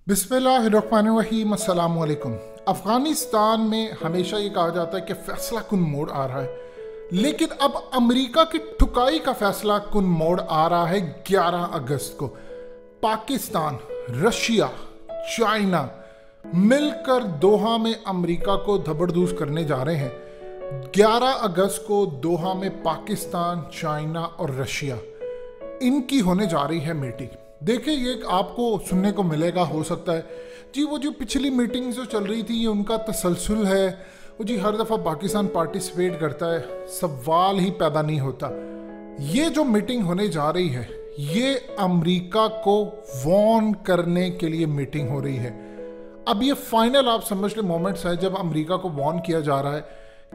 बिस्मिल्लाहिर्रहमानिर्रहीम, अस्सलाम वालेकुम। अफ़गानिस्तान में हमेशा ये कहा जाता है कि फ़ैसला कुन मोड़ आ रहा है, लेकिन अब अमेरिका की ठुकाई का फ़ैसला कुन मोड़ आ रहा है। 11 अगस्त को पाकिस्तान, रशिया, चाइना मिलकर दोहा में अमेरिका को धबड़दूस करने जा रहे हैं। 11 अगस्त को दोहा में पाकिस्तान, चाइना और रशिया इनकी होने जा रही है मीटिंग। देखिए, ये आपको सुनने को मिलेगा, हो सकता है जी वो जो पिछली मीटिंग जो चल रही थी ये उनका तसलसल है, वो जी हर दफ़ा पाकिस्तान पार्टिसिपेट करता है, सवाल ही पैदा नहीं होता। ये जो मीटिंग होने जा रही है ये अमेरिका को वॉर्न करने के लिए मीटिंग हो रही है। अब ये फाइनल आप समझ ले मोमेंट्स है जब अमेरिका को वॉर्न किया जा रहा है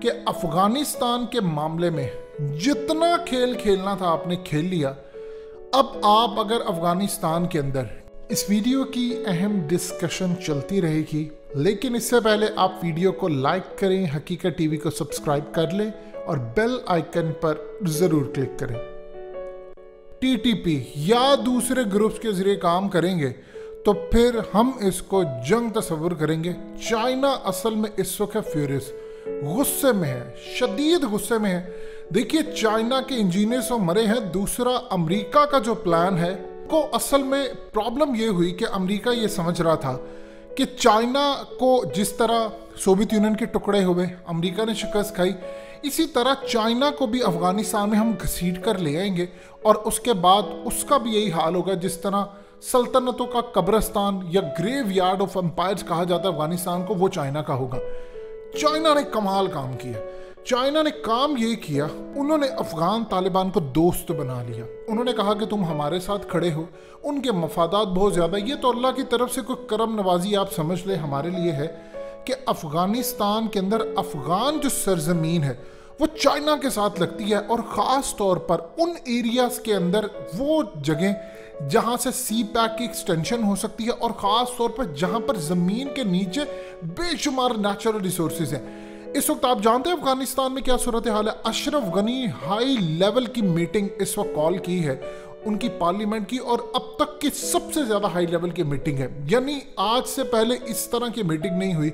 कि अफगानिस्तान के मामले में जितना खेल खेलना था आपने खेल लिया। अब आप अगर अफगानिस्तान के अंदर, इस वीडियो की अहम डिस्कशन चलती रहेगी, लेकिन इससे पहले आप वीडियो को लाइक करें, हकीकत टीवी को सब्सक्राइब कर लें और बेल आइकन पर ज़रूर क्लिक करें। टीटीपी या दूसरे ग्रुप्स के जरिए काम करेंगे तो फिर हम इसको जंग तस्वुर करेंगे। चाइना असल में इस वक्त फ्यूरियस, गुस्से में है, शदीद गुस्से में है। देखिए, चाइना के इंजीनियर्स तो मरे हैं, दूसरा अमेरिका का जो प्लान है को असल में प्रॉब्लम ये हुई कि अमेरिका ये समझ रहा था कि चाइना को जिस तरह सोवियत यूनियन के टुकड़े हुए अमेरिका ने शिकस्त खाई, इसी तरह चाइना को भी अफगानिस्तान में हम घसीट कर ले आएंगे और उसके बाद उसका भी यही हाल होगा जिस तरह सल्तनतों का कब्रिस्तान या ग्रेव यार्ड ऑफ एम्पायर्स कहा जाता है अफगानिस्तान को, वो चाइना का होगा। चाइना ने कमाल काम किया। चाइना ने काम ये किया, उन्होंने अफगान तालिबान को दोस्त बना लिया। उन्होंने कहा कि तुम हमारे साथ खड़े हो, उनके मफादात बहुत ज़्यादा। ये तो अल्लाह की तरफ से कोई करम नवाजी आप समझ ले हमारे लिए है कि अफगानिस्तान के अंदर अफगान जो सरजमीन है वो चाइना के साथ लगती है, और ख़ास तौर पर उन एरियाज़ के अंदर वो जगह जहाँ से सी पैक की एक्सटेंशन हो सकती है, और ख़ास तौर पर जहाँ पर ज़मीन के नीचे बेशुमार नेचुरल रिसोर्सेज हैं। इस वक्त आप जानते हैं अफगानिस्तान में क्या सूरत हाल है। अशरफ गनी हाई लेवल की मीटिंग इस वक्त कॉल की है उनकी पार्लियामेंट की, और अब तक की सबसे ज़्यादा हाई लेवल की मीटिंग है। यानी आज से पहले इस तरह की मीटिंग नहीं हुई।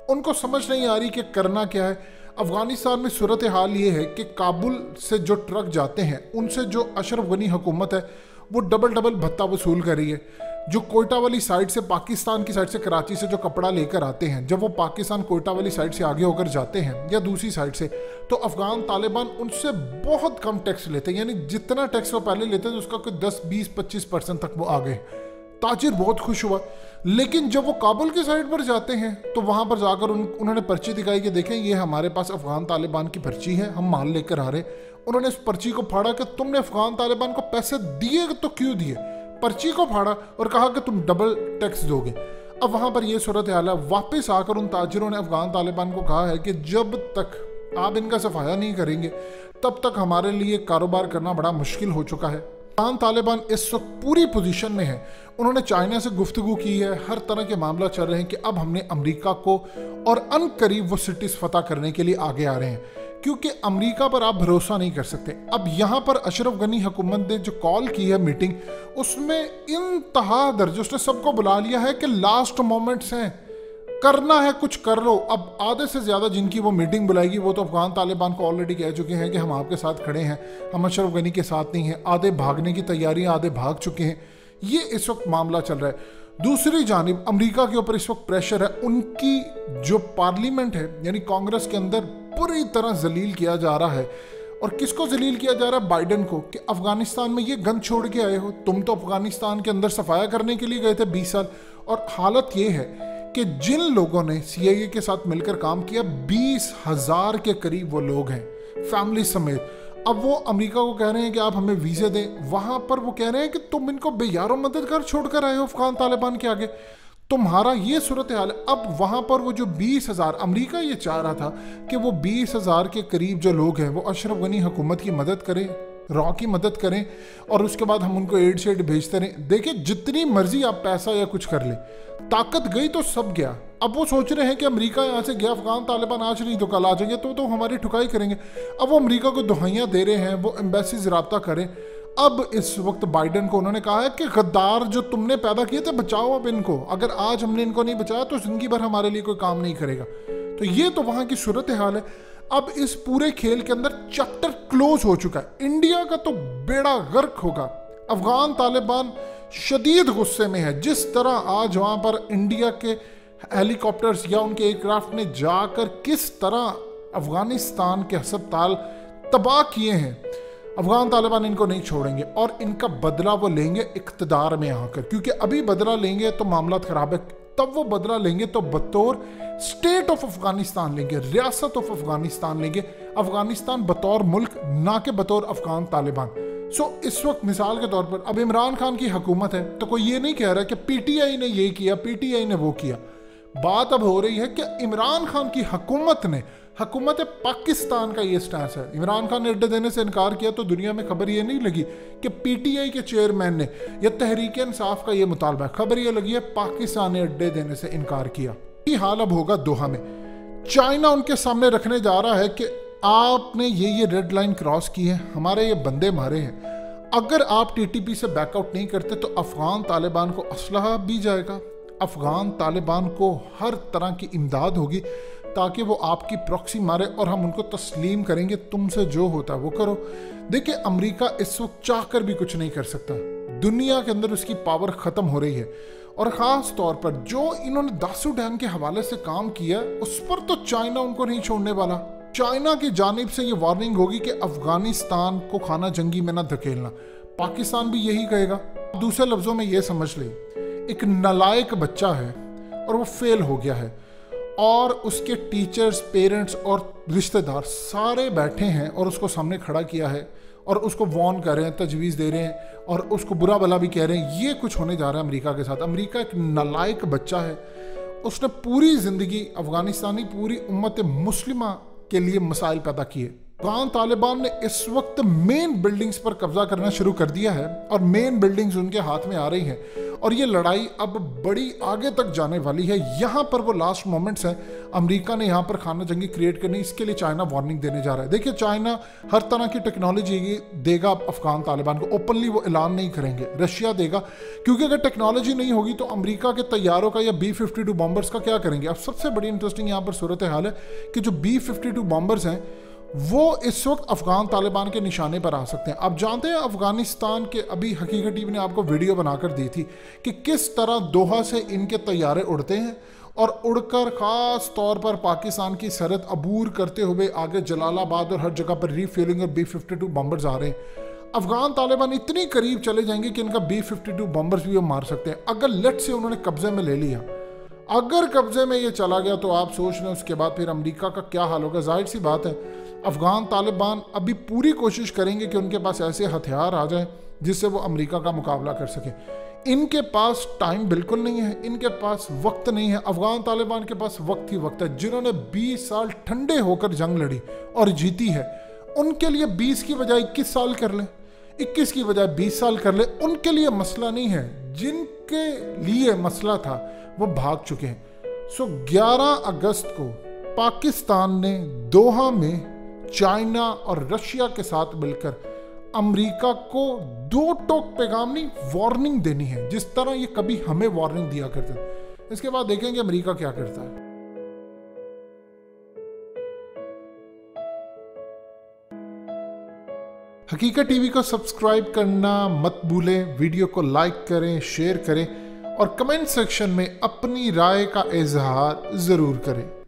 उनको समझ नहीं आ रही कि करना क्या है। अफगानिस्तान में सूरत हाल ये है कि काबुल से जो ट्रक जाते हैं उनसे जो अशरफ गनी हुकूमत है वो डबल भत्ता वसूल कर रही है। जो कोयटा वाली साइड से, पाकिस्तान की साइड से, कराची से जो कपड़ा लेकर आते हैं, जब वो पाकिस्तान कोयटा वाली साइड से आगे होकर जाते हैं या दूसरी साइड से, तो अफगान तालिबान उनसे बहुत कम टैक्स लेते हैं। यानी जितना टैक्स वो पहले लेते थे उसका कोई 10, 20, 25% तक वो आ गए। ताजिर बहुत खुश हुआ। लेकिन जब वो काबुल की साइड पर जाते हैं तो वहाँ पर जाकर उन्होंने पर्ची दिखाई कि देखें ये हमारे पास अफगान तालिबान की पर्ची है, हम माल लेकर आ रहे। उन्होंने इस पर्ची को फाड़ा कि तुमने अफगान तालिबान को पैसे दिए तो क्यों दिए, पर्ची को फाड़ा और कहा कि तुम डबल टैक्स दोगे। अब वहाँ पर ये सूरत हाल है। वापस आकर उन ताजिरों ने अफगान तालिबान को कहा है कि जब तक आप इनका सफाया नहीं करेंगे तब तक हमारे लिए कारोबार करना बड़ा मुश्किल हो चुका है। अफगान तालिबान इस वक्त पूरी पोजीशन में है। उन्होंने चाइना से गुफ्तगू की है, हर तरह के मामला चल रहे हैं कि अब हमने अमेरिका को और अनकरीब वो सिटीज फतह करने के लिए आगे आ रहे हैं, क्योंकि अमेरिका पर आप भरोसा नहीं कर सकते। अब यहाँ पर अशरफ गनी हुकूमत ने जो कॉल की है मीटिंग, उसमें इंतहा दर्जे उसने सबको बुला लिया है कि लास्ट मोमेंट्स हैं, करना है कुछ कर लो। अब आधे से ज़्यादा जिनकी वो मीटिंग बुलाएगी वो तो अफगान तालिबान को ऑलरेडी कह चुके हैं कि हम आपके साथ खड़े हैं, हम अशरफ गनी के साथ नहीं हैं। आधे भागने की तैयारी, आधे भाग चुके हैं। ये इस वक्त मामला चल रहा है। दूसरी जानिब अमेरिका के ऊपर इस वक्त प्रेशर है। उनकी जो पार्लियामेंट है यानी कांग्रेस के अंदर पूरी तरह जलील किया जा रहा है। और किसको जलील किया जा रहा है? बाइडन को, कि अफगानिस्तान में ये गन छोड़ के आए हो, तुम तो अफगानिस्तान के अंदर सफाया करने के लिए गए थे 20 साल। और हालत ये है कि जिन लोगों ने CIA के साथ मिलकर काम किया, 20,000 के करीब वो लोग हैं फैमिली समेत। अब वो अमेरिका को कह रहे हैं कि आप हमें वीज़े दें, वहाँ पर वो कह रहे हैं कि तुम इनको बेयारो मददगार छोड़कर आए हो अफगान तालिबान के आगे, तुम्हारा ये सूरत हाल है। अब वहाँ पर वो जो 20,000, अमेरिका ये चाह रहा था कि वो 20,000 के करीब जो लोग हैं वो अशरफ गनी हुकूमत की मदद करें, रॉ की मदद करें, और उसके बाद हम उनको एड शेड भेजते रहें। देखिए, जितनी मर्जी आप पैसा या कुछ कर ले, ताकत गई तो सब गया। अब वो सोच रहे हैं कि अमेरिका यहाँ से गया, अफगान तालिबान आज नहीं तो कल आ जाएंगे तो हमारी ठुकाई करेंगे। अब वो अमेरिका को दुहाइयाँ दे रहे हैं, वो एम्बेसीज रब्ता करें। अब इस वक्त बाइडेन को उन्होंने कहा है कि गद्दार जो तुमने पैदा किए थे बचाओ अब इनको, अगर आज हमने इनको नहीं बचाया तो जिंदगी भर हमारे लिए कोई काम नहीं करेगा। तो ये तो वहां की सूरत हाल है। अब इस पूरे खेल के अंदर चैप्टर क्लोज हो चुका है, इंडिया का तो बेड़ा गर्क होगा। अफगान तालिबान शदीद गुस्से में है। जिस तरह आज वहां पर इंडिया के हेलीकॉप्टर्स या उनके एयरक्राफ्ट ने जाकर किस तरह अफगानिस्तान के अस्पताल तबाह किए हैं, अफगान तालिबान इनको नहीं छोड़ेंगे और इनका बदला वो लेंगे इख्तिदार में आकर, क्योंकि अभी बदला लेंगे तो मामला खराब है, तब वो बदला लेंगे तो बतौर स्टेट ऑफ अफगानिस्तान लेंगे, रियासत ऑफ अफगानिस्तान लेंगे, अफगानिस्तान बतौर मुल्क, ना कि बतौर अफगान तालिबान। सो इस वक्त मिसाल के तौर पर अब इमरान खान की हुकूमत है, तो कोई ये नहीं कह रहा कि पीटीआई ने ये किया, पीटीआई ने वो किया। बात अब हो रही है कि इमरान खान की हुकूमत ने, हुकूमत पाकिस्तान का ये स्टैंस है। इमरान खान ने अड्डे देने से इनकार किया तो दुनिया में खबर ये नहीं लगी कि पीटीआई के चेयरमैन ने या तहरीक इंसाफ का ये मुतालबा है, खबर ये लगी है पाकिस्तान ने अड्डे देने से इनकार किया। ये हाल अब होगा दोहा में। चाइना उनके सामने रखने जा रहा है कि आपने ये रेड लाइन क्रॉस की है, हमारे ये बंदे मारे हैं, अगर आप टीटीपी से बैकआउट नहीं करते तो अफगान तालिबान को असलहा भी जाएगा, अफगान तालिबान को हर तरह की इमदाद होगी ताकि वो आपकी प्रॉक्सी मारे और हम उनको तस्लीम करेंगे, तुमसे जो होता है वो करो। देखिए अमेरिका इस वक्त चाहकर भी कुछ नहीं कर सकता, दुनिया के अंदर उसकी पावर ख़त्म हो रही है। और ख़ास तौर पर जो इन्होंने दासू डैम के हवाले से काम किया उस पर तो चाइना उनको नहीं छोड़ने वाला। चाइना की जानिब से ये वार्निंग होगी कि अफगानिस्तान को खाना जंगी में ना धकेलना, पाकिस्तान भी यही कहेगा। दूसरे लफ्ज़ों में ये समझ ले, एक नालायक बच्चा है और वो फेल हो गया है और उसके टीचर्स, पेरेंट्स और रिश्तेदार सारे बैठे हैं और उसको सामने खड़ा किया है और उसको वार्न कर रहे हैं, तजवीज़ दे रहे हैं और उसको बुरा भला भी कह रहे हैं। ये कुछ होने जा रहा है अमेरिका के साथ। अमेरिका एक नालायक बच्चा है, उसने पूरी ज़िंदगी अफगानिस्तानी पूरी उम्मत मुस्लिमा के लिए मसाइल पैदा किए। अफगान तालिबान ने इस वक्त मेन बिल्डिंग्स पर कब्जा करना शुरू कर दिया है और मेन बिल्डिंग्स उनके हाथ में आ रही हैं और ये लड़ाई अब बड़ी आगे तक जाने वाली है। यहाँ पर वो लास्ट मोमेंट्स हैं, अमेरिका ने यहाँ पर खाना जंगी क्रिएट करनी, इसके लिए चाइना वार्निंग देने जा रहा है। देखिए चाइना हर तरह की टेक्नोलॉजी देगा अफगान तालिबान को, ओपनली वो ऐलान नहीं करेंगे, रशिया देगा, क्योंकि अगर टेक्नोलॉजी नहीं होगी तो अमेरिका के तैयारों का या B-52 बॉम्बर्स का क्या करेंगे। अब सबसे बड़ी इंटरेस्टिंग यहाँ पर सूरत हाल है कि जो B-52 बॉम्बर्स हैं वो इस वक्त अफगान तालिबान के निशाने पर आ सकते हैं। आप जानते हैं अफगानिस्तान के, अभी हकीकत टीवी ने आपको वीडियो बनाकर दी थी कि किस तरह दोहा से इनके तैयारे उड़ते हैं और उड़कर ख़ास तौर पर पाकिस्तान की सरहद अबूर करते हुए आगे जलालाबाद और हर जगह पर रीफ्यूलिंग और B-52 बॉम्बर्स आ रहे हैं। अफगान तालिबान इतनी करीब चले जाएंगे कि इनका B-52 बॉम्बर्स भी वो मार सकते हैं। अगर लेट से उन्होंने कब्जे में ले लिया, अगर कब्जे में ये चला गया तो आप सोच लें उसके बाद फिर अमेरिका का क्या हाल होगा। जाहिर सी बात है अफगान तालिबान अभी पूरी कोशिश करेंगे कि उनके पास ऐसे हथियार आ जाएं जिससे वो अमेरिका का मुकाबला कर सकें। इनके पास टाइम बिल्कुल नहीं है, इनके पास वक्त नहीं है। अफगान तालिबान के पास वक्त ही वक्त है। जिन्होंने 20 साल ठंडे होकर जंग लड़ी और जीती है, उनके लिए 20 की बजाय 21 साल कर लें, 21 की बजाय 20 साल कर ले, उनके लिए मसला नहीं है। जिनके लिए मसला था वो भाग चुके हैं। सो 11 अगस्त को पाकिस्तान ने दोहा में चाइना और रशिया के साथ मिलकर अमेरिका को दो टोक पैगाम नहीं, वार्निंग देनी है, जिस तरह ये कभी हमें वार्निंग दिया करते थे। इसके बाद देखेंगे अमेरिका क्या करता है। हकीकत टीवी को सब्सक्राइब करना मत भूलें, वीडियो को लाइक करें, शेयर करें और कमेंट सेक्शन में अपनी राय का इजहार ज़रूर करें।